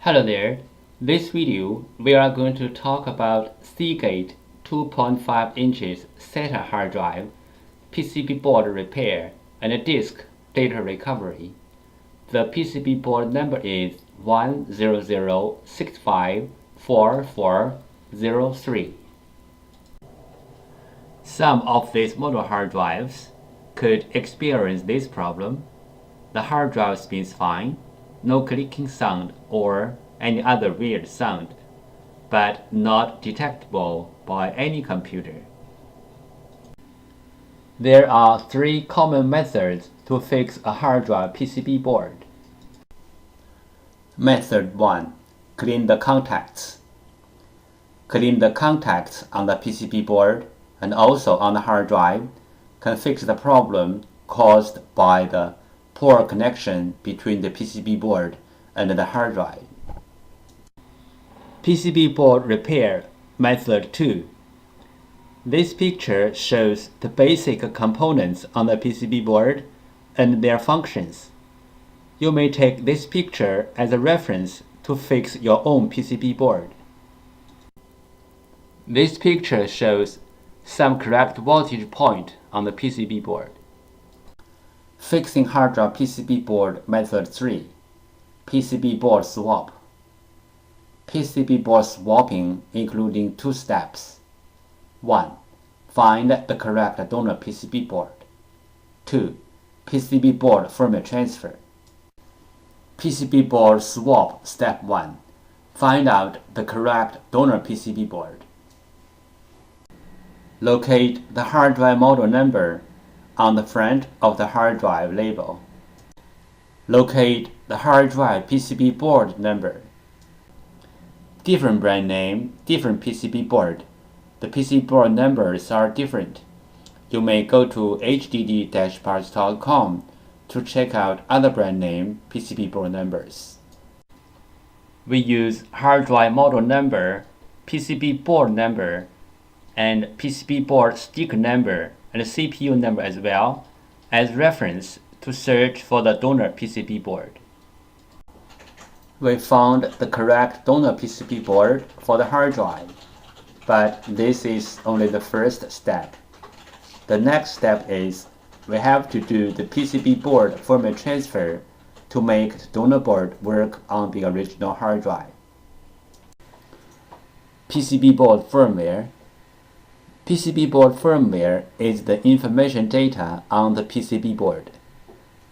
Hello there. This video we are going to talk about Seagate 2.5 inches SATA hard drive, PCB board repair, and disk data recovery. The PCB board number is 100654403. Some of these model hard drives could experience this problem. The hard drive spins fine, no clicking sound or any other weird sound, but not detectable by any computer. There are three common methods to fix a hard drive PCB board. Method 1. Clean the contacts. Clean the contacts on the PCB board and also on the hard drive can fix the problem caused by the poor connection between the PCB board and the hard drive. PCB board repair method 2. This picture shows the basic components on the PCB board and their functions. You may take this picture as a reference to fix your own PCB board. This picture shows some correct voltage point on the PCB board. Fixing hard drive PCB board method 3. PCB board swap. PCB board swapping including two steps. 1. Find the correct donor PCB board. 2. PCB board firmware transfer. PCB board swap step 1. Find out the correct donor PCB board. Locate the hard drive model number on the front of the hard drive label. Locate the hard drive PCB board number. Different brand name, different PCB board. The PCB board numbers are different. You may go to hdd-parts.com to check out other brand name PCB board numbers. We use hard drive model number, PCB board number, and PCB board sticker number and CPU number as well as reference to search for the donor PCB board. We found the correct donor PCB board for the hard drive, but this is only the first step. The next step is we have to do the PCB board firmware transfer to make the donor board work on the original hard drive. PCB board firmware. PCB board firmware is the information data on the PCB board.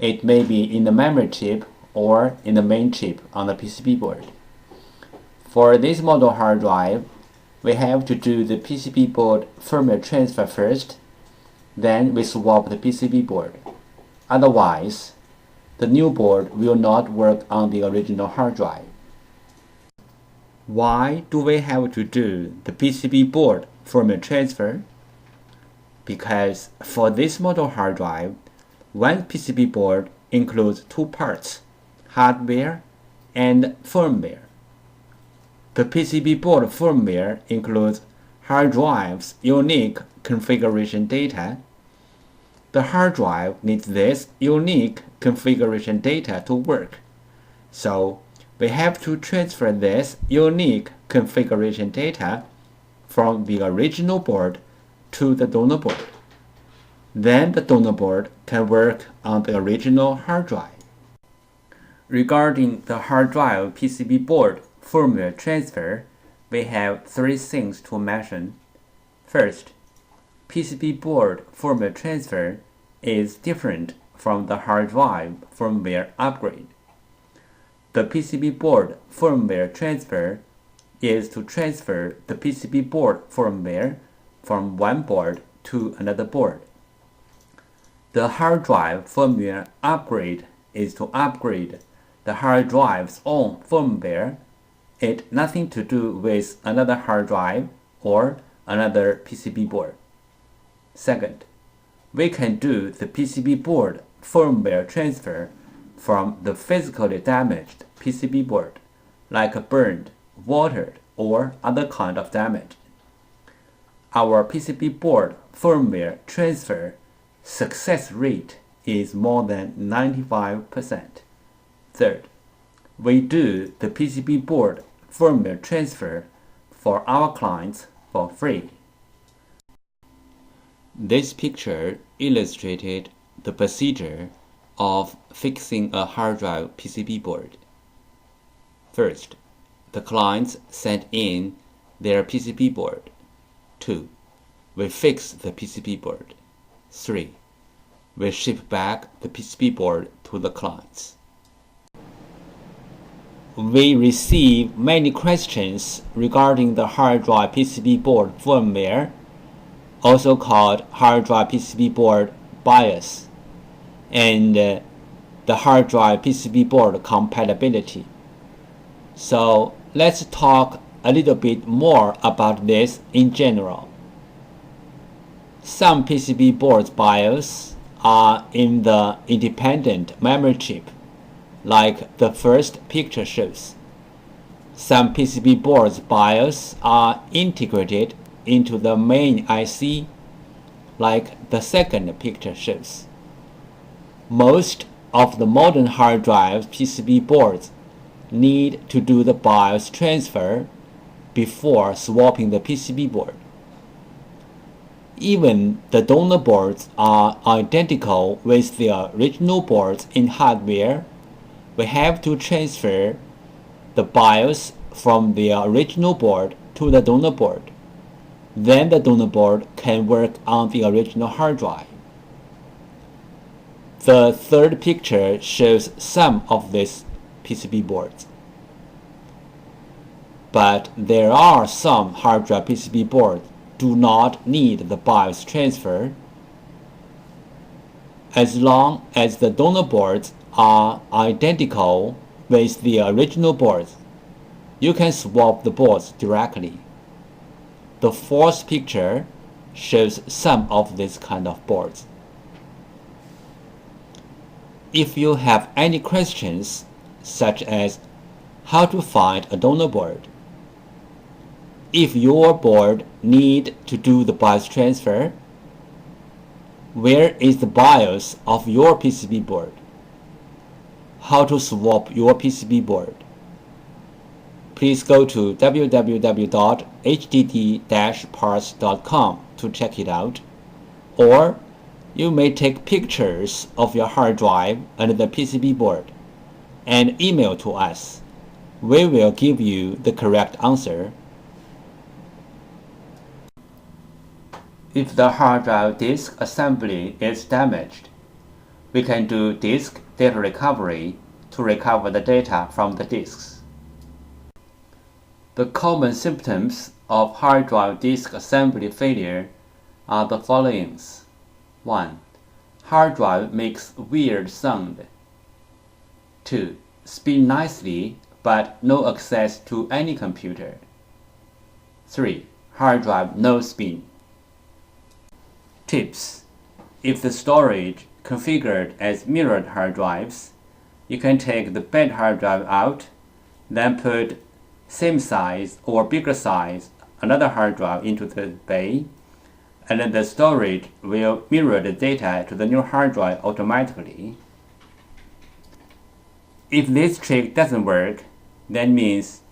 It may be in the memory chip or in the main chip on the PCB board. For this model hard drive, we have to do the PCB board firmware transfer first, then we swap the PCB board. Otherwise, the new board will not work on the original hard drive. Why do we have to do the PCB board firmware transfer? Because for this model hard drive, one PCB board includes two parts, hardware and firmware. The PCB board firmware includes hard drive's unique configuration data. The hard drive needs this unique configuration data to work, so we have to transfer this unique configuration data from the original board to the donor board. Then the donor board can work on the original hard drive. Regarding the hard drive PCB board firmware transfer, we have three things to mention. First, PCB board firmware transfer is different from the hard drive firmware upgrade. The PCB board firmware transfer is to transfer the PCB board firmware from one board to another board. The hard drive firmware upgrade is to upgrade the hard drive's own firmware. It has nothing to do with another hard drive or another PCB board. Second, we can do the PCB board firmware transfer from the physically damaged PCB board, like burned, watered, or other kind of damage. Our PCB board firmware transfer success rate is more than 95%. Third, we do the PCB board firmware transfer for our clients for free. This picture illustrated the procedure of fixing a hard drive PCB board. First, the clients send in their PCB board. 2. We fix the PCB board. 3. We ship back the PCB board to the clients. We receive many questions regarding the hard drive PCB board firmware, also called hard drive PCB board BIOS, and the hard drive PCB board compatibility. So let's talk a little bit more about this in general. Some PCB boards BIOS are in the independent memory chip, like the first picture shows. Some PCB boards BIOS are integrated into the main IC, like the second picture shows. Most of the modern hard drive PCB boards need to do the BIOS transfer before swapping the PCB board. Even the donor boards are identical with the original boards in hardware. We have to transfer the BIOS from the original board to the donor board. Then the donor board can work on the original hard drive. The third picture shows some of these PCB boards. But there are some hard drive PCB boards do not need the BIOS transfer. As long as the donor boards are identical with the original boards, you can swap the boards directly. The fourth picture shows some of these kind of boards. If you have any questions, such as how to find a donor board, if your board needs to do the BIOS transfer, where is the BIOS of your PCB board? How to swap your PCB board? Please go to www.hdd-parts.com to check it out, or you may take pictures of your hard drive and the PCB board and email to us. We will give you the correct answer. If the hard drive disk assembly is damaged, we can do disk data recovery to recover the data from the disks. The common symptoms of hard drive disk assembly failure are the following. 1. Hard drive makes weird sound. 2. Spin nicely but no access to any computer. 3. Hard drive no spin. Tips: if the storage configured as mirrored hard drives, you can take the bad hard drive out, then put same size or bigger size another hard drive into the bay, and then the storage will mirror the data to the new hard drive automatically. If this trick doesn't work, that means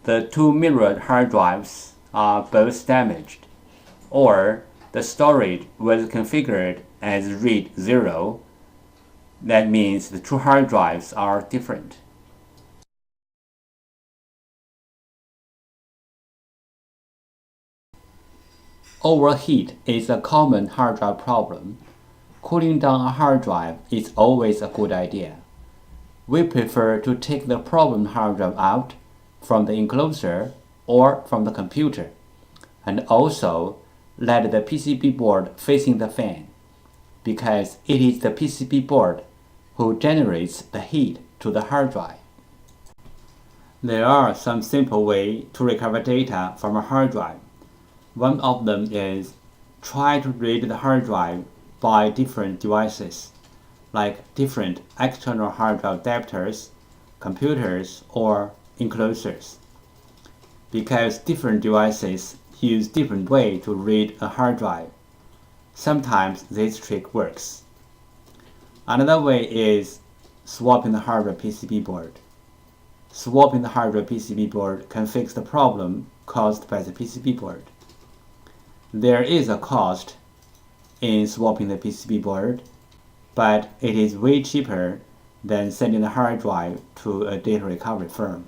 the two mirrored hard drives are both damaged, or the storage was configured as read 0. That means the two hard drives are different. Overheat is a common hard drive problem. Cooling down a hard drive is always a good idea. We prefer to take the problem hard drive out from the enclosure or from the computer, and also let the PCB board facing the fan, because it is the PCB board who generates the heat to the hard drive. There are some simple ways to recover data from a hard drive. One of them is try to read the hard drive by different devices, like different external hard drive adapters, computers, or enclosures, because different devices use different way to read a hard drive. Sometimes this trick works. Another way is swapping the hardware PCB board. Swapping the hard drive PCB board can fix the problem caused by the PCB board. There is a cost in swapping the PCB board, but it is way cheaper than sending the hard drive to a data recovery firm.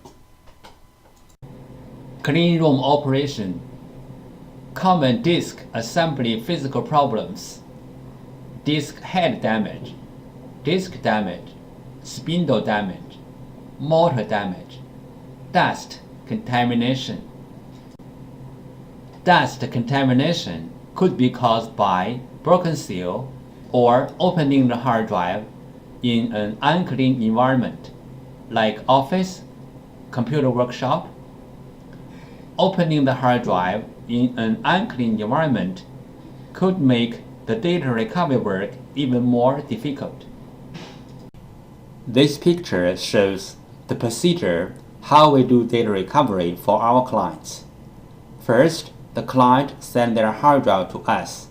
Clean room operation. Common disk assembly physical problems: disk head damage, disk damage, spindle damage, motor damage, dust contamination. Dust contamination could be caused by broken seal or opening the hard drive in an unclean environment, like office, computer workshop. Opening the hard drive in an unclean environment could make the data recovery work even more difficult. This picture shows the procedure how we do data recovery for our clients. First, the client sends their hard drive to us.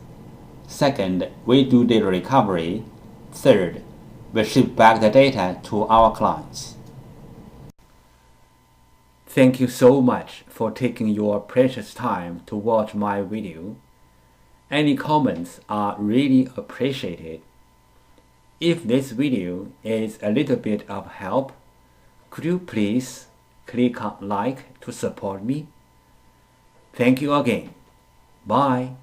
Second, we do data recovery. Third, we ship back the data to our clients. Thank you so much for taking your precious time to watch my video. Any comments are really appreciated. If this video is a little bit of help, could you please click on like to support me? Thank you again. Bye.